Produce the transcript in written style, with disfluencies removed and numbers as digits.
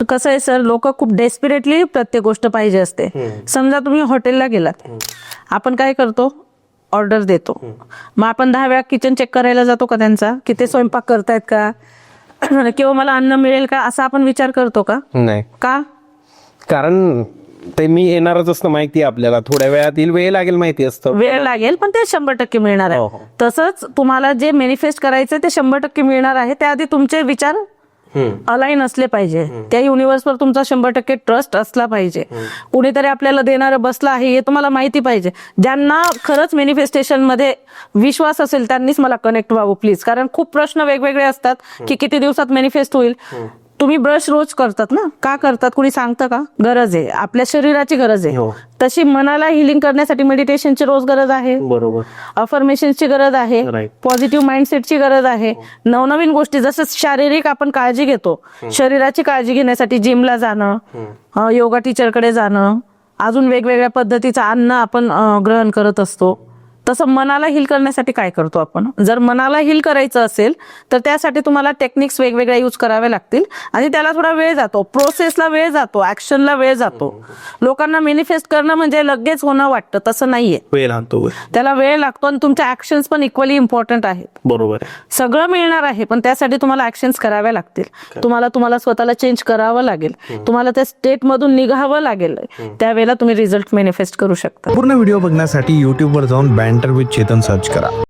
कसं आहे सर, लोक खूप डेस्पिरेटली प्रत्येक गोष्ट पाहिजे असते. समजा तुम्ही हॉटेलला गेलात, आपण काय करतो, ऑर्डर देतो. मग आपण 10 वेळा किचन चेक करायला जातो का त्यांचा, की ते स्वयंपाक करतायत का किंवा मला अन्न मिळेल का, असा आपण विचार करतो का? नाही. का? कारण ते मी येणारच असतं माहिती आहे आपल्याला, थोड्या वेळात येईल, वेळ लागेल माहिती असतं. वेळ लागेल पण ते 100% मिळणार हो, आहे. हो. तसंच तुम्हाला जे मॅनिफेस्ट करायचं ते 100% मिळणार आहे. त्याआधी तुमचे विचार अलाइन असले पाहिजे. त्या युनिव्हर्सवर तुमचा 100% ट्रस्ट असला पाहिजे. कुणीतरी आपल्याला देणारं बसलं आहे हे तुम्हाला माहिती पाहिजे. ज्यांना खरंच मॅनिफेस्टेशन मध्ये विश्वास असेल त्यांनीच मला कनेक्ट व्हावं प्लीज. कारण खूप प्रश्न वेगवेगळे असतात की किती दिवसात मॅनिफेस्ट होईल. तुम्ही ब्रश रोज करतात ना, का करतात, कुणी सांगतं का? गरज आहे, आपल्या शरीराची गरज आहे. तशी मनाला हिलिंग करण्यासाठी मेडिटेशनची रोज गरज आहे, बरोबर, अफर्मेशनची गरज आहे, पॉझिटिव्ह माइंडसेटची गरज आहे. नवनवीन गोष्टी, जसं शारीरिक आपण काळजी घेतो, शरीराची काळजी घेण्यासाठी जिमला जाणं, योगा टीचरकडे जाणं, अजून वेगवेगळ्या पद्धतीचं अन्न आपण ग्रहण करत असतो. तसं मनाला हील करण्यासाठी काय करतो आपण? जर मनाला हील करायचं असेल तर त्यासाठी तुम्हाला टेक्निक्स वेगवेगळ्या यूज कराव्या लागतील आणि त्याला थोडा वेळ जातो, प्रोसेसला वेळ जातो, ऍक्शनला वेळ जातो. लोकांना मॅनिफेस्ट करणं म्हणजे लगेच होणं वाटतं, तसं नाहीये. वेळ लागतो, त्याला वेळ लागतो आणि तुमच्या ऍक्शन्स पण इक्वली इम्पॉर्टंट आहेत. बरोबर. सगळं मिळणार आहे पण त्यासाठी तुम्हाला ऍक्शन्स कराव्या लागतील. तुम्हाला स्वतःला चेंज करावं लागेल, तुम्हाला त्या स्टेट मधून निघावं लागेल. त्यावेळेला तुम्ही रिझल्ट मॅनिफेस्ट करू शकता. पूर्ण व्हिडिओ बघण्यासाठी YouTube वर जाऊन बँटर विथ चेतन सर्च करा.